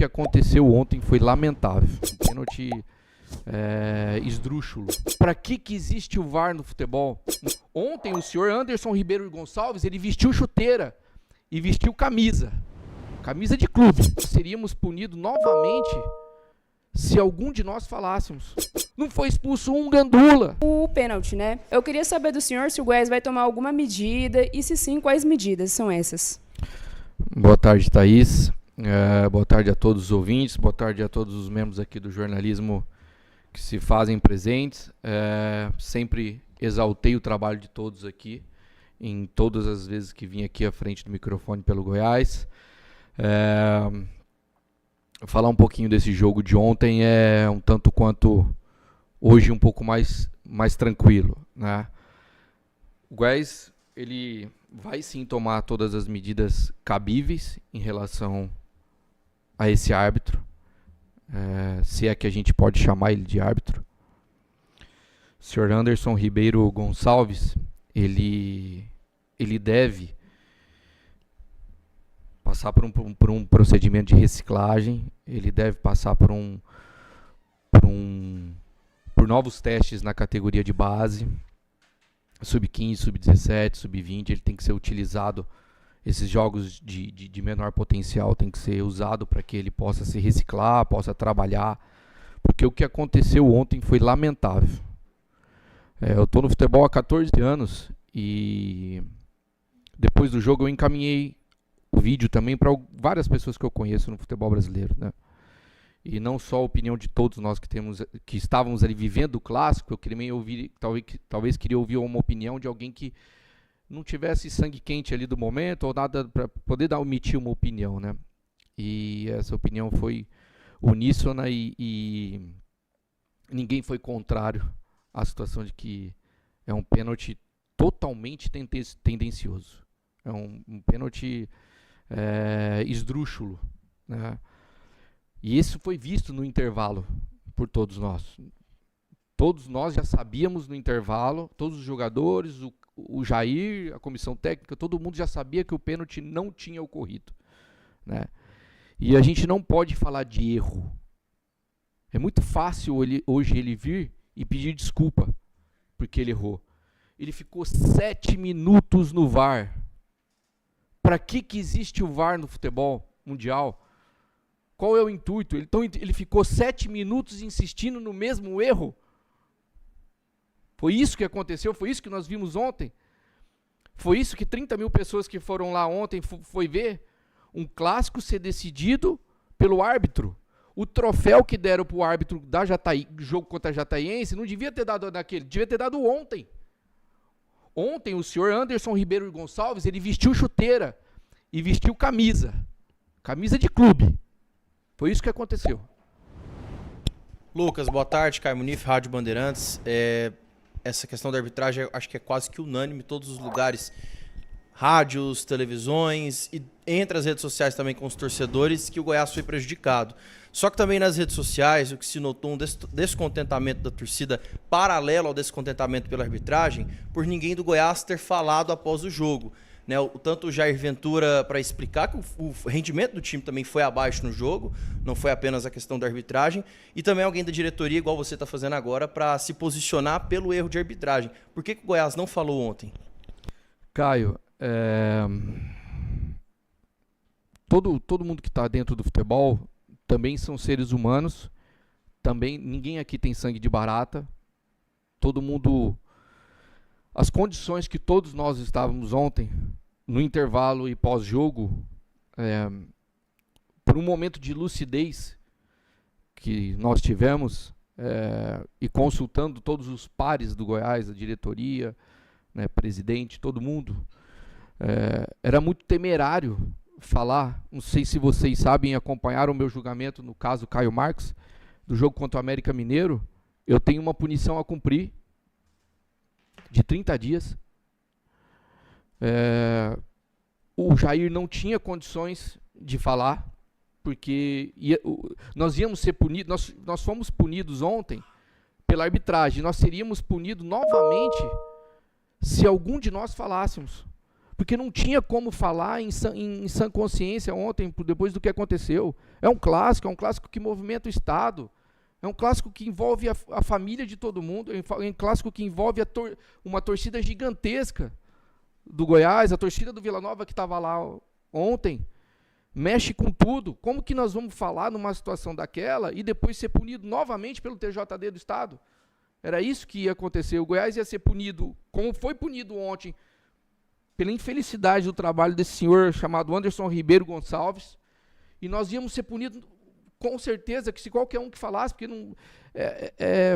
que aconteceu ontem foi lamentável. Um pênalti esdrúxulo. Para que existe o VAR no futebol? Ontem o senhor Anderson Ribeiro Gonçalves, ele vestiu chuteira e vestiu camisa de clube. Seríamos punidos novamente se algum de nós falássemos. Não foi expulso um gandula. O pênalti, né? Eu queria saber do senhor se o Goiás vai tomar alguma medida e se sim, quais medidas são essas? Boa tarde, Thaís. Boa tarde a todos os ouvintes, boa tarde a todos os membros aqui do jornalismo que se fazem presentes. Sempre exaltei o trabalho de todos aqui, em todas as vezes que vim aqui à frente do microfone pelo Goiás. Falar um pouquinho desse jogo de ontem é um tanto quanto hoje um pouco mais tranquilo, né? O Goiás, ele vai sim tomar todas as medidas cabíveis em relação a esse árbitro, se é que a gente pode chamar ele de árbitro. O senhor Anderson Ribeiro Gonçalves, ele deve passar por um procedimento de reciclagem, ele deve passar por novos testes na categoria de base, sub-15, sub-17, sub-20, ele tem que ser utilizado, esses jogos de menor potencial tem que ser usado para que ele possa se reciclar, possa trabalhar, porque o que aconteceu ontem foi lamentável. Eu estou no futebol há 14 anos e depois do jogo eu encaminhei o vídeo também para várias pessoas que eu conheço no futebol brasileiro, né? E não só a opinião de todos nós que estávamos ali vivendo o clássico, eu queria ouvir, talvez queria ouvir uma opinião de alguém que não tivesse sangue quente ali do momento ou nada para poder omitir uma opinião, né? E essa opinião foi uníssona e ninguém foi contrário à situação de que é um pênalti totalmente tendencioso. É um pênalti esdrúxulo, né? E isso foi visto no intervalo por todos nós. Todos nós já sabíamos no intervalo, todos os jogadores, o Jair, a comissão técnica, todo mundo já sabia que o pênalti não tinha ocorrido, né? E a gente não pode falar de erro. É muito fácil hoje ele vir e pedir desculpa porque ele errou. Ele ficou 7 minutos no VAR. Para que existe o VAR no futebol mundial? Qual é o intuito? Então ele ficou 7 minutos insistindo no mesmo erro? Foi isso que aconteceu? Foi isso que nós vimos ontem? Foi isso que 30 mil pessoas que foram lá ontem foi ver? Um clássico ser decidido pelo árbitro. O troféu que deram para o árbitro do jogo contra a Jataiense não devia ter dado naquele, devia ter dado ontem. Ontem o senhor Anderson Ribeiro Gonçalves, ele vestiu chuteira e vestiu camisa de clube. Foi isso que aconteceu. Lucas, boa tarde, Caio Munif, Rádio Bandeirantes. Essa questão da arbitragem acho que é quase que unânime em todos os lugares, rádios, televisões e entre as redes sociais também com os torcedores, que o Goiás foi prejudicado. Só que também nas redes sociais o que se notou um descontentamento da torcida paralelo ao descontentamento pela arbitragem, por ninguém do Goiás ter falado após o jogo. Né, tanto o Jair Ventura para explicar que o rendimento do time também foi abaixo no jogo, não foi apenas a questão da arbitragem, e também alguém da diretoria, igual você está fazendo agora, para se posicionar pelo erro de arbitragem. Por que o Goiás não falou ontem? Caio, todo mundo que está dentro do futebol também são seres humanos, também ninguém aqui tem sangue de barata, todo mundo... As condições que todos nós estávamos ontem, no intervalo e pós-jogo, por um momento de lucidez que nós tivemos, e consultando todos os pares do Goiás, a diretoria, né, presidente, todo mundo, era muito temerário falar, não sei se vocês sabem, acompanharam o meu julgamento no caso Caio Marques, do jogo contra o América Mineiro, eu tenho uma punição a cumprir, de 30 dias. O Jair não tinha condições de falar, porque nós íamos ser punidos, nós fomos punidos ontem pela arbitragem, nós seríamos punidos novamente se algum de nós falássemos. Porque não tinha como falar em sã consciência ontem, depois do que aconteceu. É um clássico que movimenta o Estado. É um clássico que envolve a família de todo mundo. É um clássico que envolve uma torcida gigantesca do Goiás, a torcida do Vila Nova que estava lá ontem. Mexe com tudo. Como que nós vamos falar numa situação daquela e depois ser punido novamente pelo TJD do Estado? Era isso que ia acontecer. O Goiás ia ser punido, como foi punido ontem, pela infelicidade do trabalho desse senhor chamado Anderson Ribeiro Gonçalves, e nós íamos ser punidos com certeza, que se qualquer um que falasse, porque não,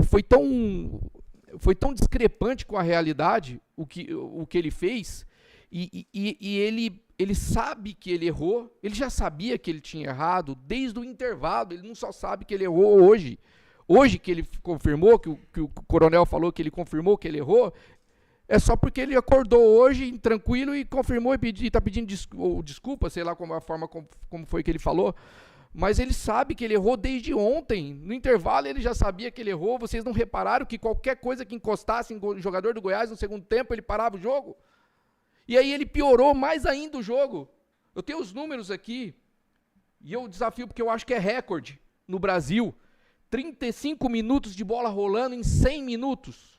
foi tão discrepante com a realidade o que ele fez, e ele sabe que ele errou, ele já sabia que ele tinha errado desde o intervalo, ele não só sabe que ele errou hoje que ele confirmou, que o coronel falou que ele confirmou que ele errou, é só porque ele acordou hoje tranquilo e confirmou e está pedindo desculpa, sei lá como a forma como foi que ele falou, mas ele sabe que ele errou desde ontem. No intervalo ele já sabia que ele errou. Vocês não repararam que qualquer coisa que encostasse em jogador do Goiás no segundo tempo, ele parava o jogo? E aí ele piorou mais ainda o jogo. Eu tenho os números aqui, e eu desafio porque eu acho que é recorde no Brasil. 35 minutos de bola rolando em 100 minutos.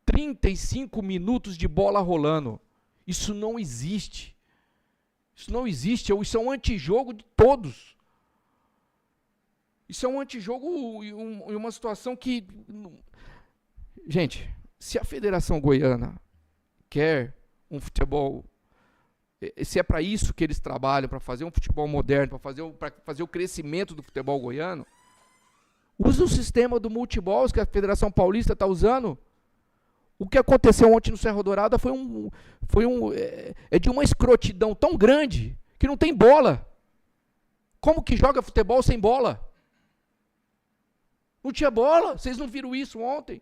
35 minutos de bola rolando. Isso não existe. Isso não existe. Isso é um antijogo de todos. Isso é um antijogo e uma situação que... Gente, se a Federação Goiana quer um futebol... Se é para isso que eles trabalham, para fazer um futebol moderno, para fazer o crescimento do futebol goiano, usa o sistema do multiball que a Federação Paulista está usando. O que aconteceu ontem no Serra Dourada é de uma escrotidão tão grande que não tem bola. Como que joga futebol sem bola? Não tinha bola. Vocês não viram isso ontem?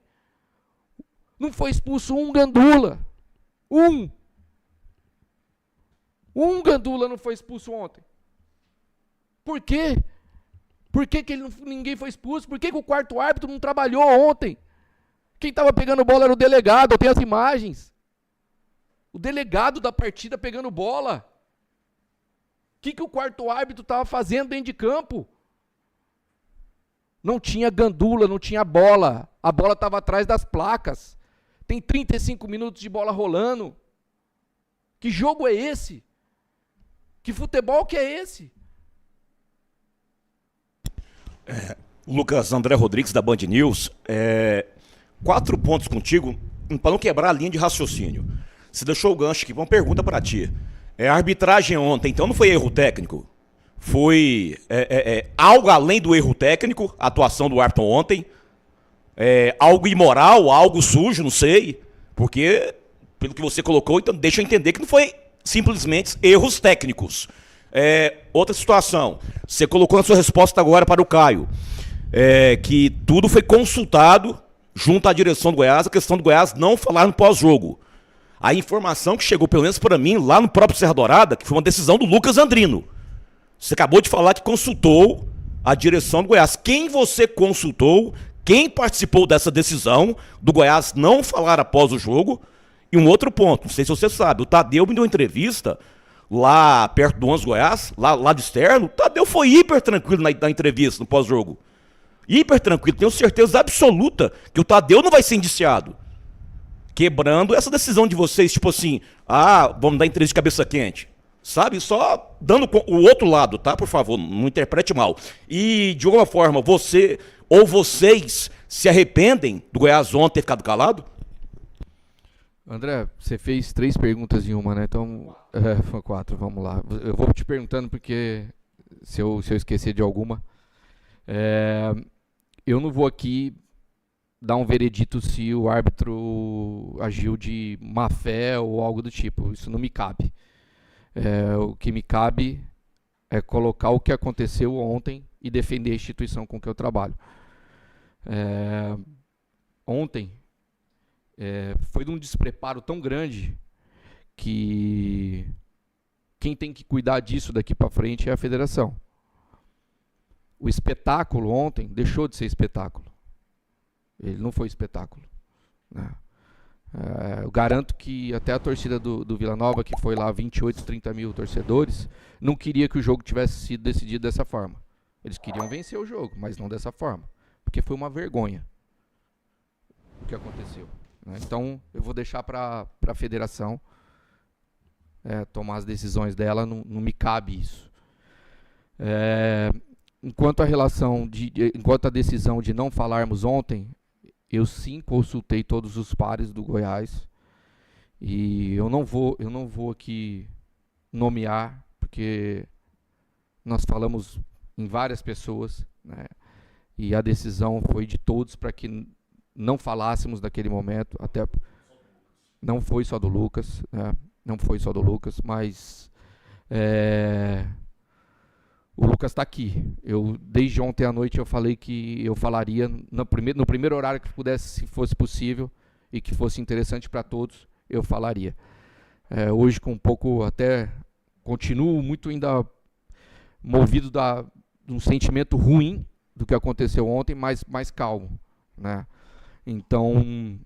Não foi expulso um gandula. Um gandula não foi expulso ontem. Por quê? Por que ninguém foi expulso? Por que o quarto árbitro não trabalhou ontem? Quem estava pegando bola era o delegado, eu tenho as imagens. O delegado da partida pegando bola. O que o quarto árbitro estava fazendo dentro de campo? Não tinha gandula, não tinha bola. A bola estava atrás das placas. Tem 35 minutos de bola rolando. Que jogo é esse? Que futebol que é esse? Lucas André Rodrigues, da Band News. 4 pontos contigo, para não quebrar a linha de raciocínio. Você deixou o gancho aqui, uma pergunta para ti. A arbitragem ontem, então, não foi erro técnico? Foi algo além do erro técnico, a atuação do árbitro ontem? Algo imoral, algo sujo, não sei. Porque, pelo que você colocou, então deixa eu entender que não foi simplesmente erros técnicos. Outra situação, você colocou na sua resposta agora para o Caio, que tudo foi consultado junto à direção do Goiás, a questão do Goiás não falar no pós-jogo. A informação que chegou, pelo menos para mim, lá no próprio Serra Dourada, que foi uma decisão do Lucas Andrino. Você acabou de falar que consultou a direção do Goiás. Quem você consultou, quem participou dessa decisão do Goiás não falar após o jogo? E um outro ponto, não sei se você sabe, o Tadeu me deu uma entrevista lá perto do 11 Goiás, lá de externo. O Tadeu foi hiper tranquilo na entrevista, no pós-jogo. Hiper tranquilo, tenho certeza absoluta que o Tadeu não vai ser indiciado. Quebrando essa decisão de vocês, tipo assim, vamos dar entrevista de cabeça quente. Sabe? Só dando o outro lado, tá? Por favor, não interprete mal. E, de alguma forma, você ou vocês se arrependem do Goiás ontem ter ficado calado? André, você fez 3 perguntas em uma, né? Então, foi 4, vamos lá. Eu vou te perguntando porque se eu esquecer de alguma... eu não vou aqui dar um veredito se o árbitro agiu de má fé ou algo do tipo. Isso não me cabe. O que me cabe é colocar o que aconteceu ontem e defender a instituição com que eu trabalho. Ontem foi de um despreparo tão grande que quem tem que cuidar disso daqui para frente é a federação. O espetáculo ontem deixou de ser espetáculo. Ele não foi espetáculo, né? Eu garanto que até a torcida do Vila Nova, que foi lá 28, 30 mil torcedores, não queria que o jogo tivesse sido decidido dessa forma. Eles queriam vencer o jogo, mas não dessa forma. Porque foi uma vergonha o que aconteceu, né? Então, eu vou deixar para a federação tomar as decisões dela, não me cabe isso. Enquanto a decisão de não falarmos ontem, eu sim consultei todos os pares do Goiás e eu não vou aqui nomear, porque nós falamos em várias pessoas, né? E a decisão foi de todos para que não falássemos naquele momento, até não foi só do Lucas, né? Não foi só do Lucas, mas o Lucas está aqui. Desde ontem à noite eu falei que eu falaria no primeiro horário que pudesse, se fosse possível e que fosse interessante para todos, eu falaria. Hoje com um pouco, até continuo muito ainda movido de um sentimento ruim do que aconteceu ontem, mas mais calmo, né? Então,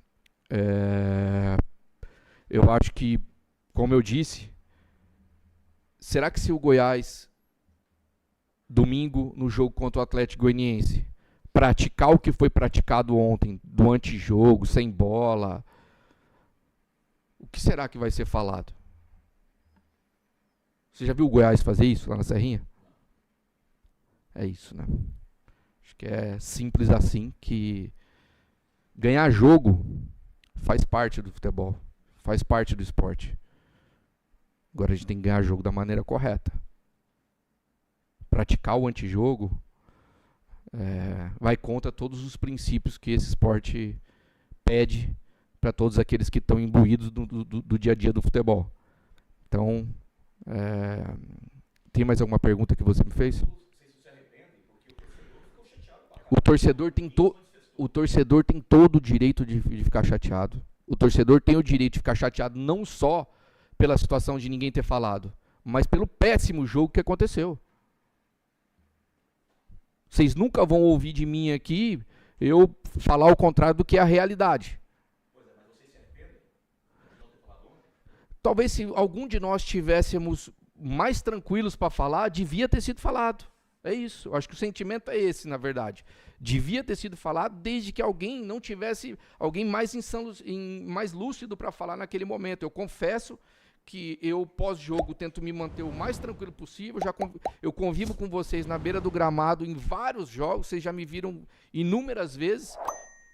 eu acho que, como eu disse, será que se o Goiás, domingo, no jogo contra o Atlético Goianiense, praticar o que foi praticado ontem, do antijogo, sem bola, o que será que vai ser falado? Você já viu o Goiás fazer isso lá na Serrinha? É isso, né? Acho que é simples assim, que ganhar jogo faz parte do futebol, faz parte do esporte. Agora a gente tem que ganhar jogo da maneira correta. Praticar o antijogo vai contra todos os princípios que esse esporte pede para todos aqueles que estão imbuídos do dia a dia do futebol. Então, tem mais alguma pergunta que você me fez? O torcedor tem todo o direito de ficar chateado. O torcedor tem o direito de ficar chateado não só pela situação de ninguém ter falado, mas pelo péssimo jogo que aconteceu. Vocês nunca vão ouvir de mim aqui eu falar o contrário do que é a realidade. Talvez se algum de nós tivéssemos mais tranquilos para falar, devia ter sido falado. É isso. Eu acho que o sentimento é esse, na verdade. Devia ter sido falado desde que alguém não tivesse, alguém mais mais lúcido para falar naquele momento. Eu confesso que eu, pós-jogo, tento me manter o mais tranquilo possível. Eu convivo com vocês na beira do gramado em vários jogos, vocês já me viram inúmeras vezes.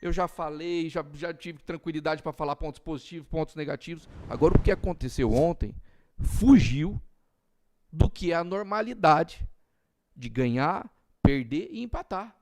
Eu já falei, já tive tranquilidade para falar pontos positivos, pontos negativos. Agora, o que aconteceu ontem fugiu do que é a normalidade de ganhar, perder e empatar.